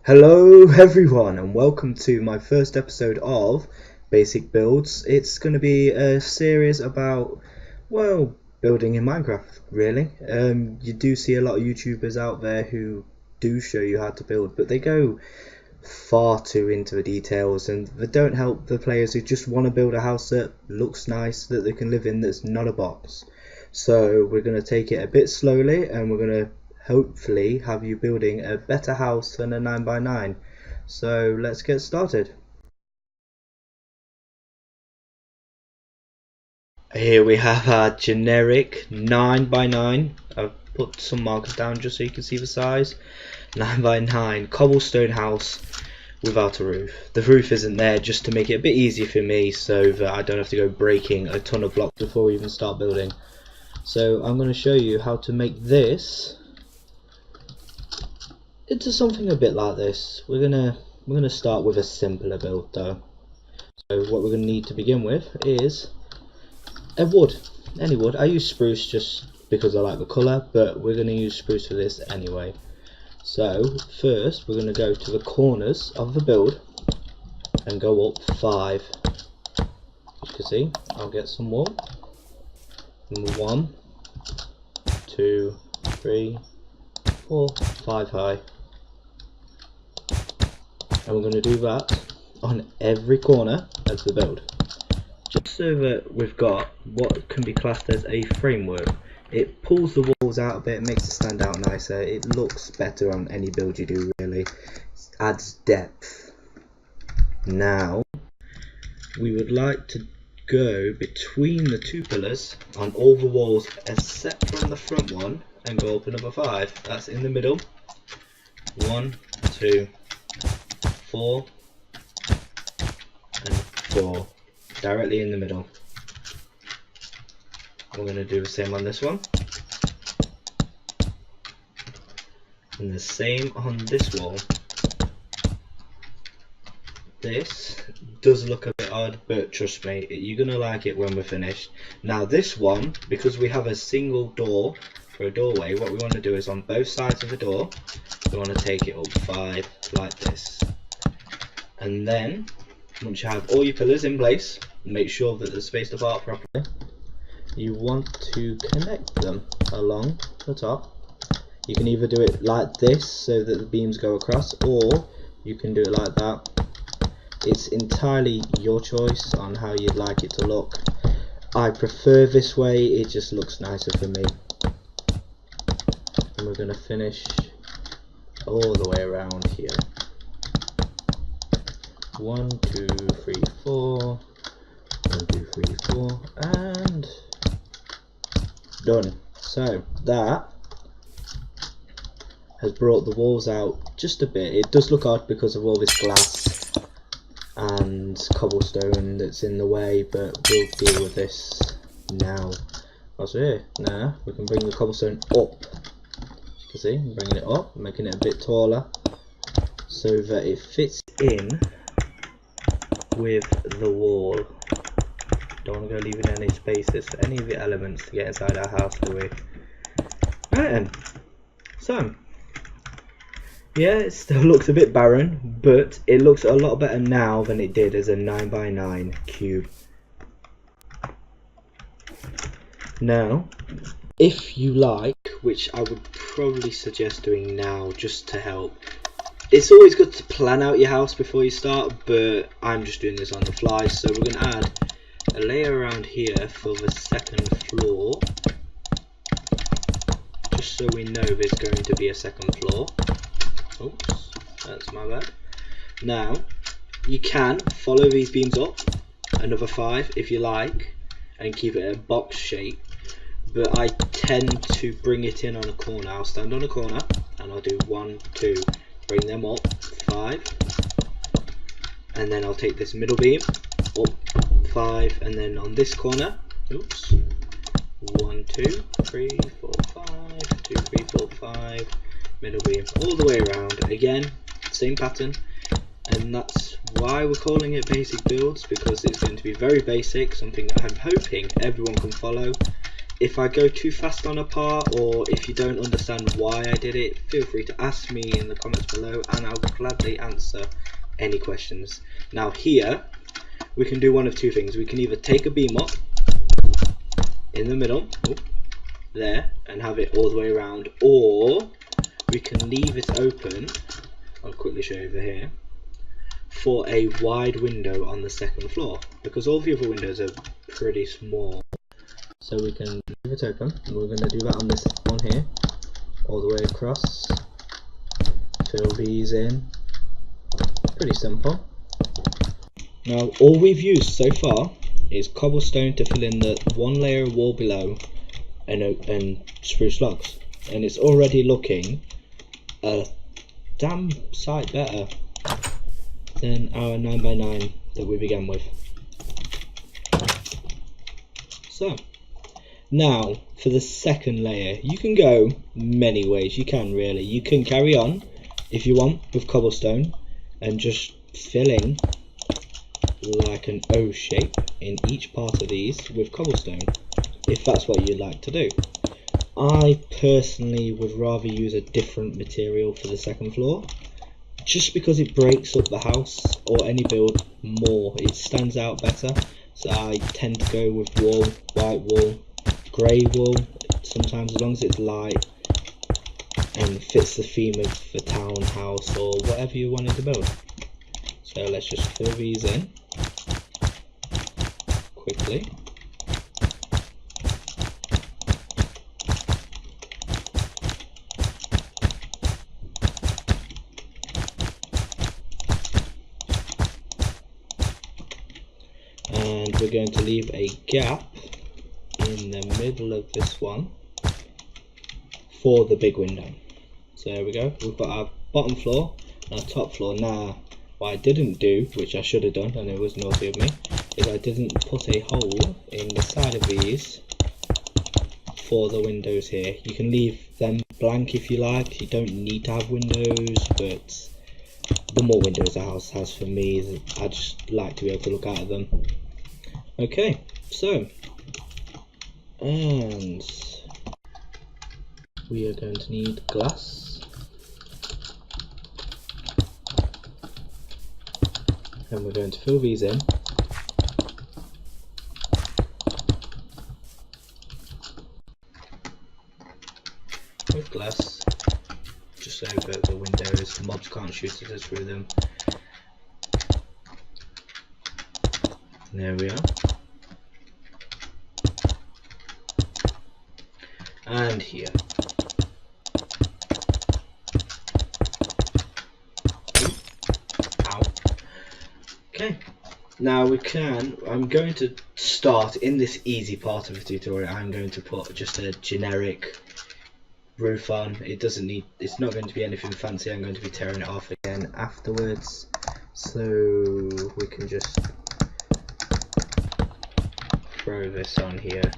Hello everyone and welcome to my first episode of Basic Builds. It's going to be a series about, well, building in Minecraft really. You do see a lot of YouTubers out there who do show you how to build, but they go far too into the details and they don't help the players who just want to build a house that looks nice, that they can live in, that's not a box. So we're going to take it a bit slowly and we're going to hopefully have you building a better house than a 9x9. So let's get started. Here we have our generic 9x9. I've put some markers down just so you can see the size. 9x9 cobblestone house without a roof. The roof isn't there just to make it a bit easier for me so that I don't have to go breaking a ton of blocks before we even start building. So I'm going to show you how to make this into something a bit like this. We're gonna start with a simpler build though. So what we're gonna need to begin with is a wood, any wood. I use spruce just because I like the colour, but we're gonna use spruce for this anyway. So first we're gonna go to the corners of the build and go up 5. As you can see, I'll get some more. Number 1, 2, 3, 4, 5 high. And we're going to do that on every corner of the build, just so that we've got what can be classed as a framework. It pulls the walls out a bit, makes it stand out nicer, it looks better on any build you do really, it adds depth. Now we would like to go between the 2 pillars on all the walls except from the front one and go up another 5. That's in the middle. 1, 2, 4 and 4, directly in the middle. We're going to do the same on this one and the same on this wall. This does look a bit odd, but trust me, you're going to like it when we're finished. Now this one, because we have a single door for a doorway, what we want to do is on both sides of the door we want to take it up 5 like this. And then once you have all your pillars in place, make sure that they're spaced apart properly. You want to connect them along the top. You can either do it like this so that the beams go across, or you can do it like that. It's entirely your choice on how you'd like it to look. I prefer this way, it just looks nicer for me. And we're going to finish all the way around here. 1, 2, 3, 4, 1, 2, 3, 4, and done. So that has brought the walls out just a bit. It does look odd because of all this glass and cobblestone that's in the way, but we'll deal with this now. What's here? Now we can bring the cobblestone up. As you can see, I'm bringing it up, making it a bit taller so that it fits in with the wall. Don't want to go leaving any spaces for any of the elements to get inside our house, do we? Right then, so yeah, it still looks a bit barren, but it looks a lot better now than it did as a 9x9 cube. Now, if you like, which I would probably suggest doing now just to help, it's always good to plan out your house before you start, but I'm just doing this on the fly. So we're going to add a layer around here for the second floor, just so we know there's going to be a second floor. Oops, that's my bad. Now you can follow these beams up another 5 if you like and keep it a box shape, but I tend to bring it in on a corner. I'll stand on a corner and I'll do 1, 2, bring them up 5, and then I'll take this middle beam up 5, and then on this corner, oops, 1, 2, 3, 4, 5, 2, 3, 4, 5, middle beam all the way around. Again, same pattern, and that's why we're calling it basic builds, because it's going to be very basic, something that I'm hoping everyone can follow. if I go too fast on a part, or if you don't understand why I did it, feel free to ask me in the comments below and I'll gladly answer any questions. Now here we can do one of two things. We can either take a beam up in the middle, there, and have it all the way around, or we can leave it open, I'll quickly show you over here, for a wide window on the second floor, because all the other windows are pretty small. So we can leave it open, and we're going to do that on this one here, all the way across, fill these in, pretty simple. Now all we've used so far is cobblestone to fill in the one layer of wall below and spruce logs, and it's already looking a damn sight better than our 9x9 that we began with. So now for the second layer, you can go many ways. You can really, you can carry on if you want with cobblestone and just fill in like an O shape in each part of these with cobblestone, if that's what you'd like to do. I personally would rather use a different material for the second floor, just because it breaks up the house or any build more. It stands out better, so I tend to go with wool, white wool, grey wool, sometimes, as long as it's light and fits the theme of the townhouse or whatever you wanted to build. So let's just fill these in quickly. And we're going to leave a gap in the middle of this one for the big window. So there we go, we've got our bottom floor and our top floor. Now what I didn't do, which I should have done, and it was naughty of me, is I didn't put a hole in the side of these for the windows here. You can leave them blank if you like, you don't need to have windows, but the more windows a house has, for me, I just like to be able to look out of them. Okay, so, and we are going to need glass, and we're going to fill these in. With glass, just over the windows, mobs can't shoot at us through them. There we are. And here. Ow. Okay. Now I'm going to start in this easy part of the tutorial. I'm going to put just a generic roof on. It's not going to be anything fancy. I'm going to be tearing it off again afterwards. So we can just throw this on here,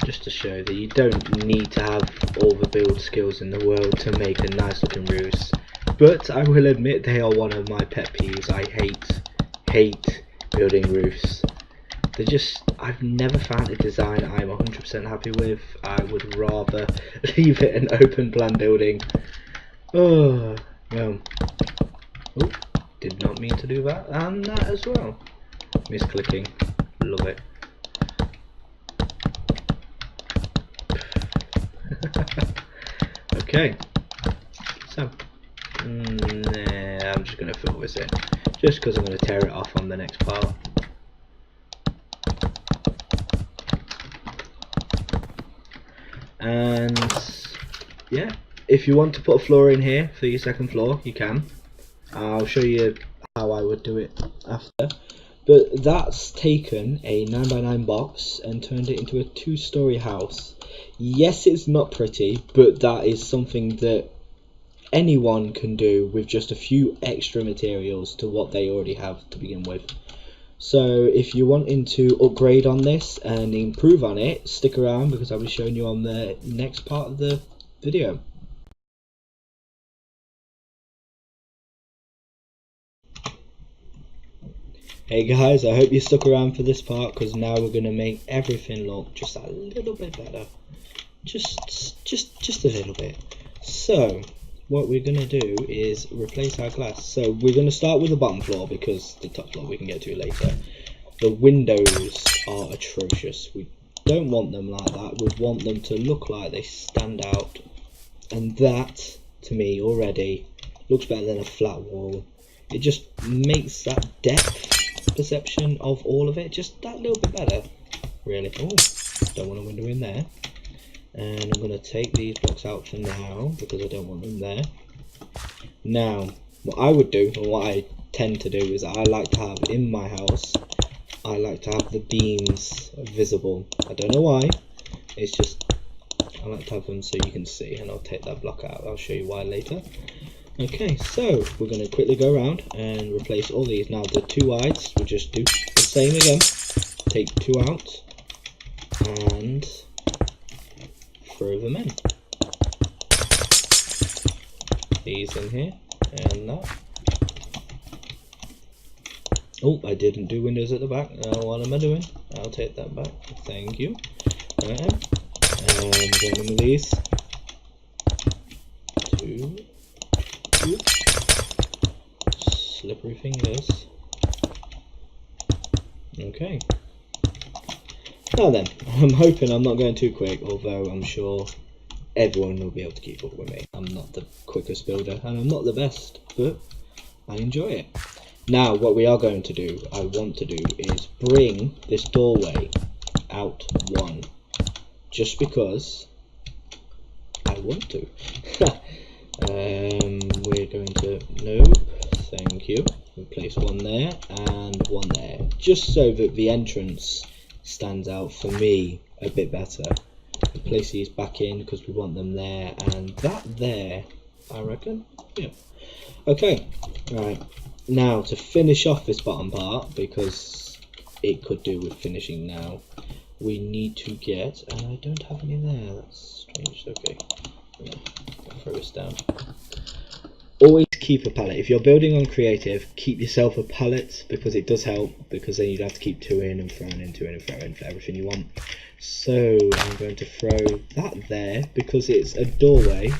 just to show that you don't need to have all the build skills in the world to make a nice looking roofs. But I will admit they are one of my pet peeves. I hate building roofs. I've never found a design I'm 100% happy with. I would rather leave it an open plan building. Oh well. Oh, did not mean to do that, and that as well. Misclicking. Love it. Okay, so I'm just going to fill this in, just because I'm going to tear it off on the next part. And yeah, if you want to put a floor in here for your second floor, you can. I'll show you how I would do it after. But that's taken a 9x9 box and turned it into a 2-story house. Yes, it's not pretty, but that is something that anyone can do with just a few extra materials to what they already have to begin with. So if you're wanting to upgrade on this and improve on it, stick around, because I'll be showing you on the next part of the video. Hey guys, I hope you stuck around for this part, because now we're going to make everything look just a little bit better. Just a little bit. So what we're going to do is replace our glass. So we're going to start with the bottom floor, because the top floor we can get to later. The windows are atrocious. We don't want them like that. We want them to look like they stand out, and that to me already looks better than a flat wall. It just makes that depth perception of all of it just that little bit better, really. Oh, don't want a window in there. And I'm going to take these blocks out for now because I don't want them there. Now what I would do, or what I tend to do, is I like to have in my house, I like to have the beams visible. I don't know why, it's just I like to have them so you can see. And I'll take that block out, I'll show you why later. Okay, so we're going to quickly go around and replace all these. Now the two wides, we'll just do the same again. Take two out and throw them in. These in here and that. Oh, I didn't do windows at the back. What am I doing? I'll take that back. Thank you. Right, and then one of these. Two. Slippery fingers. Okay. Now then, I'm hoping I'm not going too quick, although I'm sure everyone will be able to keep up with me. I'm not the quickest builder and I'm not the best, but I enjoy it. Now what we are going to do, I want to do, is bring this doorway out one, just because I want to. We're going to, nope, thank you, we'll place one there and one there, just so that the entrance stands out for me a bit better. We'll place these back in because we want them there, and that there, I reckon. Yeah. Okay, right, now to finish off this bottom part, because it could do with finishing now, we need to get, and I don't have any there, that's strange. Okay, yeah, I'll throw this down. Always keep a pallet. If you're building on creative, keep yourself a pallet, because it does help, because then you'd have to keep two in and throwing in, two in and throwing in for everything you want. So I'm going to throw that there because it's a doorway,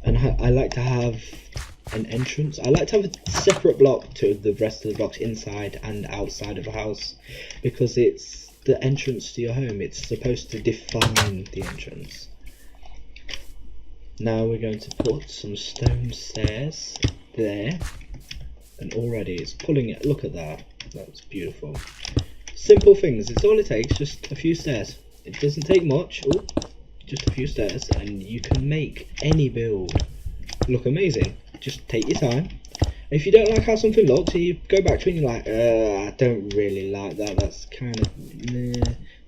and I like to have an entrance. I like to have a separate block to the rest of the blocks inside and outside of a house, because it's the entrance to your home. It's supposed to define the entrance. Now we're going to put some stone stairs there, and already it's pulling it. Look at that, that's beautiful. Simple things, it's all it takes, just a few stairs. It doesn't take much. Oh, just a few stairs and you can make any build look amazing. Just take your time. If you don't like how something looks, you go back to it and you're like, I don't really like that, that's kind of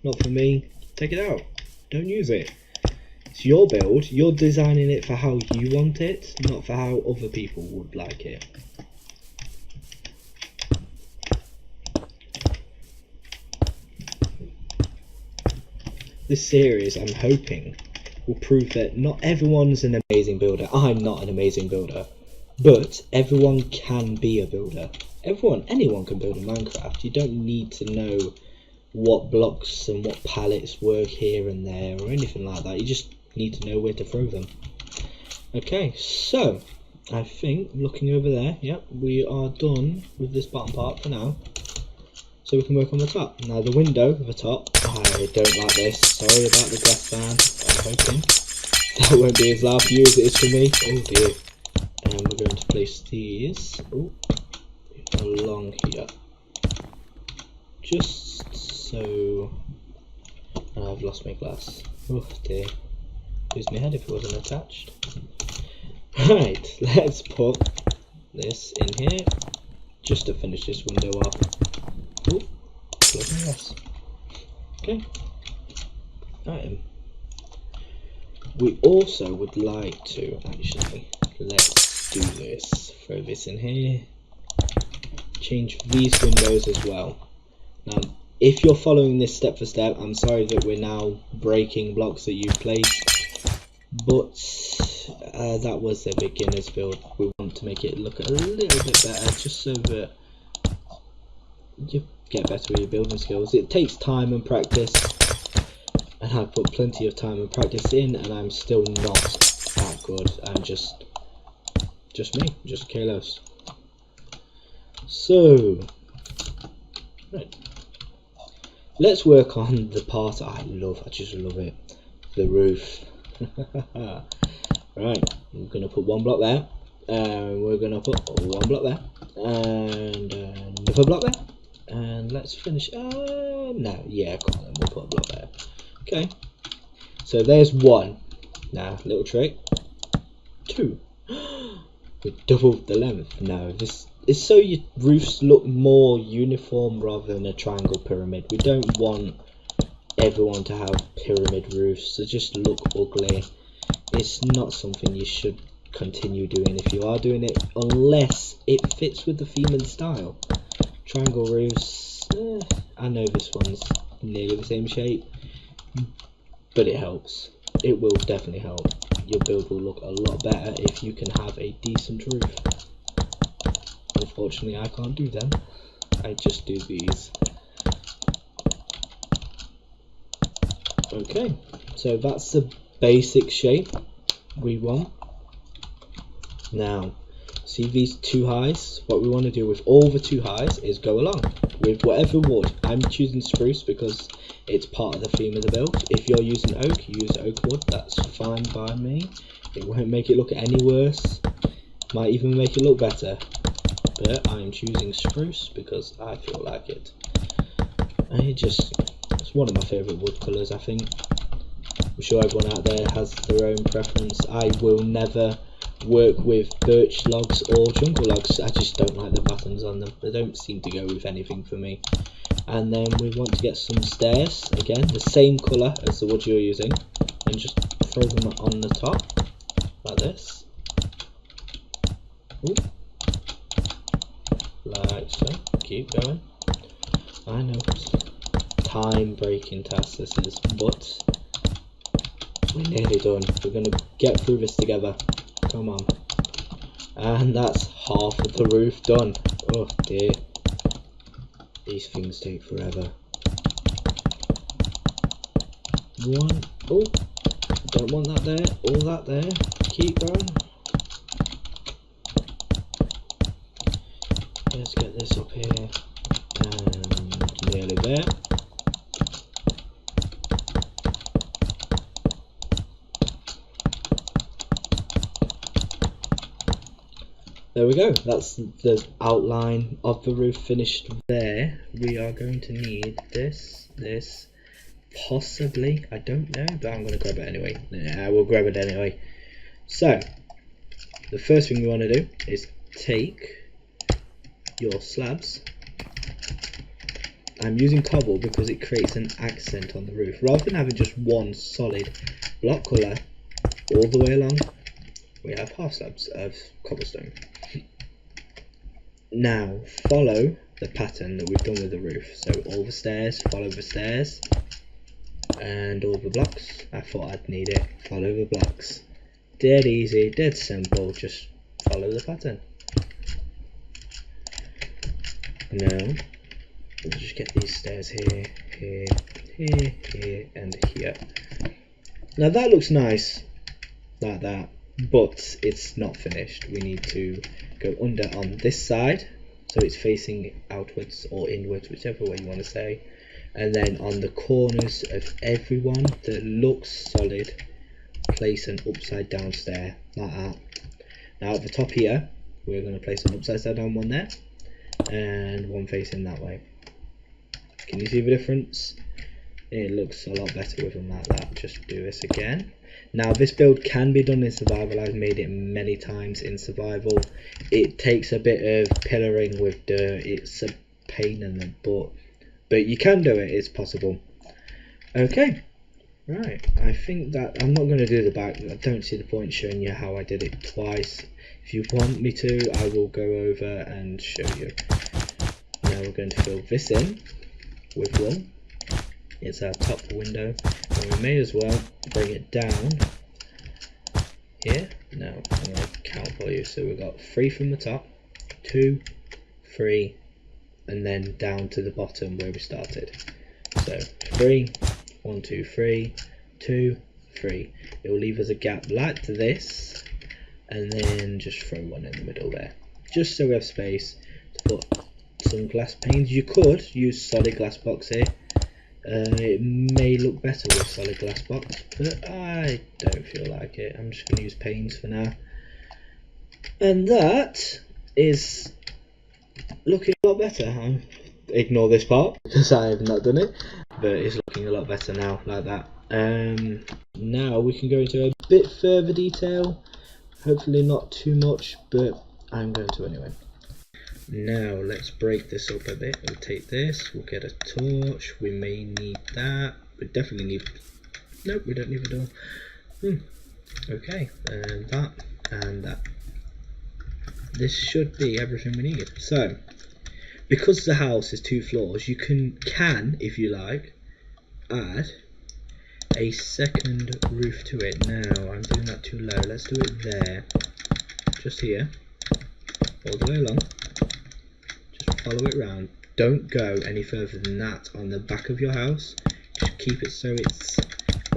not for me, take it out, don't use it. It's your build, you're designing it for how you want it, not for how other people would like it. This series, I'm hoping, will prove that not everyone's an amazing builder. I'm not an amazing builder, but everyone can be a builder. Anyone can build in Minecraft. You don't need to know what blocks and what pallets work here and there or anything like that. You just need to know where to throw them. Okay, so I think, looking over there, yep, we are done with this bottom part for now. So we can work on the top. Now the window at the top, I don't like this. Sorry about the glass fan. I'm hoping that won't be as loud for you as it is for me. Oh dear. And we're going to place these along here. Just so... I've lost my glass. Oh dear. Lose my head if it wasn't attached. Right, let's put this in here just to finish this window off. Oh, yes. Okay. Item. We also would like to actually, let's do this. Throw this in here. Change these windows as well. Now, if you're following this step for step, I'm sorry that we're now breaking blocks that you've placed, but that was a beginner's build. We want to make it look a little bit better, just so that you get better with your building skills. It takes time and practice, and I've put plenty of time and practice in, and I'm still not that good. I'm just me, just Kalos. So, right, let's work on the part I love. I just love it, the roof. Right, I'm gonna put one block there, and we're gonna put one block there, and another block there, and let's finish. No, yeah, come on, we'll put a block there. Okay, so there's one. Now, little trick. 2. We doubled the length. Now, this is so your roofs look more uniform rather than a triangle pyramid. We don't want everyone to have pyramid roofs. They just look ugly. It's not something you should continue doing if you are doing it, unless it fits with the theme and style. Triangle roofs, I know this one's nearly the same shape, but it helps. It will definitely help. Your build will look a lot better if you can have a decent roof. Unfortunately, I can't do them. I just do these. Okay, so that's the basic shape we want. Now, see these 2 highs? What we want to do with all the 2 highs is go along with whatever wood. I'm choosing spruce because it's part of the theme of the build. If you're using oak, you use oak wood. That's fine by me. It won't make it look any worse. Might even make it look better. But I'm choosing spruce because I feel like it. And it's one of my favourite wood colours, I think. I'm sure everyone out there has their own preference. I will never work with birch logs or jungle logs. I just don't like the patterns on them. They don't seem to go with anything for me. And then we want to get some stairs, again the same colour as the wood you're using, and just throw them on the top like this. Ooh. Like so. Keep going. I know it's time breaking task this is, but we're nearly done. We're going to get through this together. Come on. And that's half of the roof done. Oh dear. These things take forever. One. Oh, don't want that there. All that there. Keep going. Let's get this up here. And nearly there. There we go, that's the outline of the roof finished there. We are going to need this, possibly, I don't know, but I'm going to grab it anyway. Yeah, we'll grab it anyway. So, the first thing we want to do is take your slabs. I'm using cobble because it creates an accent on the roof. Rather than having just one solid block colour all the way along, we have half slabs of cobblestone. Now follow the pattern that we've done with the roof. So all the stairs, follow the stairs, and all the blocks. I thought I'd need it. Follow the blocks. Dead easy, dead simple. Just follow the pattern. Now we'll just get these stairs here, here, here, here, and here. Now that looks nice, like that. But it's not finished. We need to go under on this side so it's facing outwards or inwards, whichever way you want to say, and then on the corners of everyone that looks solid, place an upside down stair like that. Now at the top here we're going to place an upside down one there and one facing that way. Can you see the difference? It looks a lot better with them like that. Just do this again. Now this build can be done in survival. I've made it many times in survival. It takes a bit of pillaring with dirt. It's a pain in the butt, but you can do it. It's possible. Okay, right. I think that I'm not going to do the back. I don't see the point showing you how I did it twice. If you want me to, I will go over and show you. Now we're going to fill this in with wool. It's our top window, and we may as well bring it down here. Now I'm going to count for you. So we've got 3 from the top, 2, 3, and then down to the bottom where we started. So 3, 1, 2, 3, 2, 3. It will leave us a gap like this, and then just throw one in the middle there, just so we have space to put some glass panes. You could use solid glass box here. It may look better with solid glass box, but I don't feel like it. I'm just going to use panes for now. And that is looking a lot better. Ignore this part because I have not done it, but it's looking a lot better now, like that. Now we can go into a bit further detail, hopefully not too much, but I'm going to anyway. Now let's break this up a bit. We'll take this, we'll get a torch, we may need that, we definitely need, nope, we don't need a door. Okay, and that, and that. This should be everything we need. So, because the house is 2 floors, you can if you like, add a second roof to it. Now, I'm doing that too low, let's do it there, just here, all the way along. Follow it round. Don't go any further than that on the back of your house. Just keep it so it's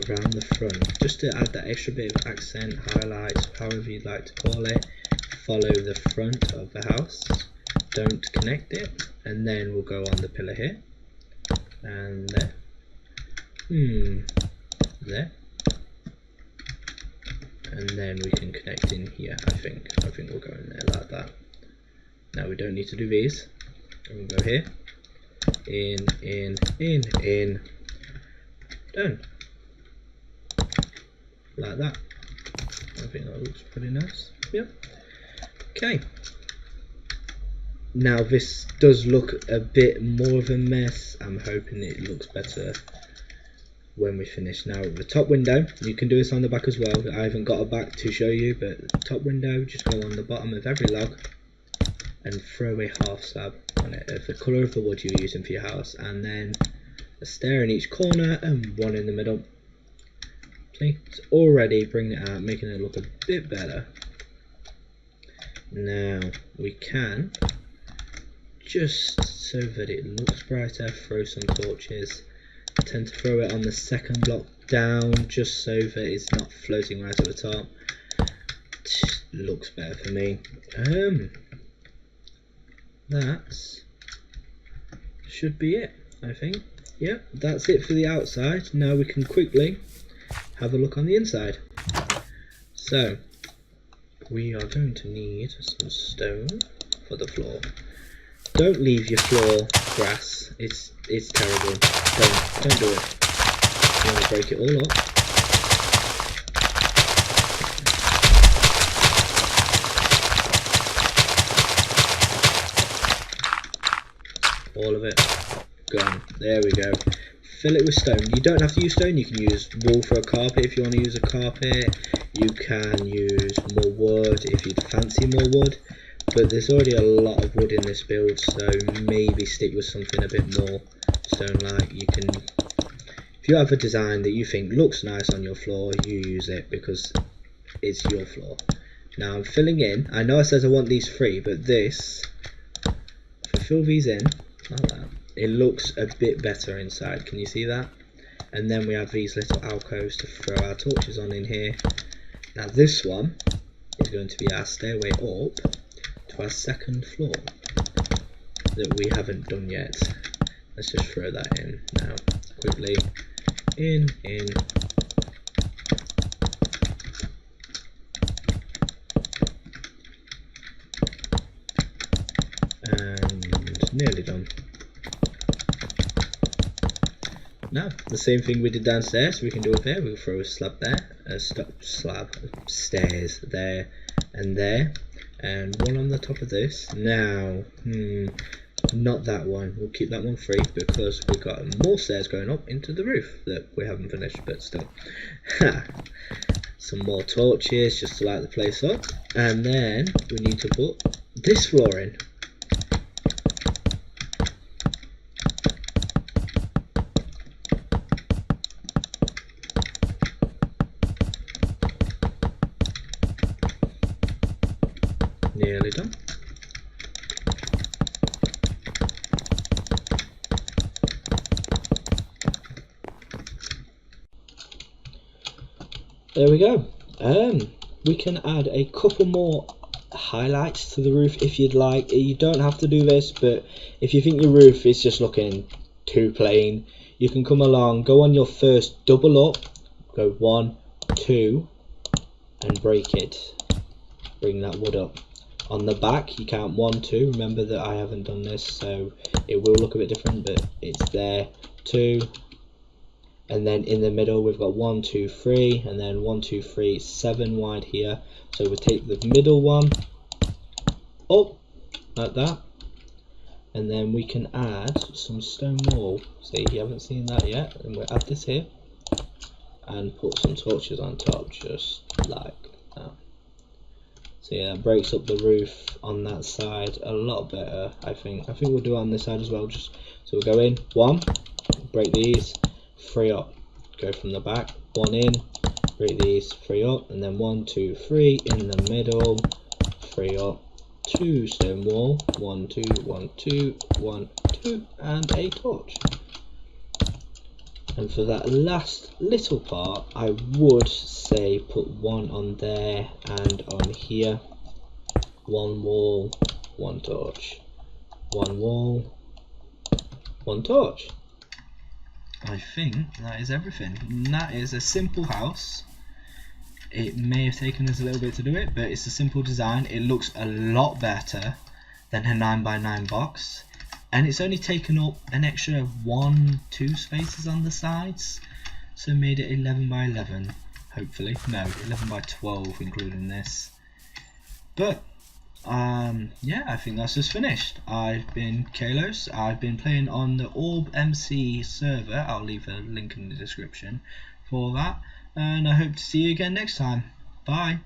around the front, just to add that extra bit of accent, highlights, however you'd like to call it. Follow the front of the house, don't connect it, and then we'll go on the pillar here and there, there, and then we can connect in here. I think we'll go in there like that. Now we don't need to do these. And we'll go here, in, done, like that. I think that looks pretty nice. Yep. Okay. Now this does look a bit more of a mess. I'm hoping it looks better when we finish. Now the top window, you can do this on the back as well. I haven't got a back to show you, but the top window, just go on the bottom of every log and throw a half slab on it of the colour of the wood you're using for your house, and then a stair in each corner and one in the middle. See, it's already bringing it out, making it look a bit better. Now we can, just so that it looks brighter, throw some torches. I tend to throw it on the second block down, just so that it's not floating right at the top. Looks better for me. That should be it, I think. Yep, that's it for the outside. Now we can quickly have a look on the inside. So we are going to need some stone for the floor. Don't leave your floor grass. It's terrible. Don't do it. You want to break it all up. All of it gone. There we go. Fill it with stone. You don't have to use stone. You can use wool for a carpet if you want to use a carpet. You can use more wood if you'd fancy more wood. But there's already a lot of wood in this build, so maybe stick with something a bit more stone-like. You can, if you have a design that you think looks nice on your floor, you use it because it's your floor. Now I'm filling in. I know it says I want these 3, but this, if I fill these in like that, it looks a bit better inside. Can you see that? And then we have these little alcoves to throw our torches on in here. Now this one is going to be our stairway up to our second floor that we haven't done yet. Let's just throw that in now quickly. In. And nearly done. Now, the same thing we did downstairs, we can do up here. We'll throw a slab there, stairs there and there, and one on the top of this. Now, not that one. We'll keep that one free because we've got more stairs going up into the roof that we haven't finished, but still. Some more torches just to light the place up, and then we need to put this floor in. Nearly done. there we go. We can add a couple more highlights to the roof if you'd like. You don't have to do this, but if you think your roof is just looking too plain, you can come along, go on your first double up, go 1, 2, and break it. Bring that wood up. On the back you count 1, 2. Remember that I haven't done this, so it will look a bit different, but it's there. 2, and then in the middle we've got 1, 2, 3, and then 1, 2, 3, 7 wide here. So we'll take the middle one up like that, and then we can add some stone wall. See, you haven't seen that yet, and we'll add this here and put some torches on top, just like that. So yeah, that breaks up the roof on that side a lot better. I think we'll do it on this side as well. Just so we'll go in 1, break these, 3 up, go from the back, 1 in, break these, 3 up, and then 1, 2, 3 in the middle, 3 up, 2 stone wall, 1, 2, 1, 2, 1, 2, and a torch. And for that last little part, I would say put 1 on there and on here. 1 wall, 1 torch. 1 wall, 1 torch. I think that is everything. And that is a simple house. It may have taken us a little bit to do it, but it's a simple design. It looks a lot better than a 9x9 box. And it's only taken up an extra 1, 2 spaces on the sides, so made it 11x11, hopefully. No, 11x12 including this. But yeah, I think that's just finished. I've been Kalos. I've been playing on the Orb MC server. I'll leave a link in the description for that, and I hope to see you again next time. Bye.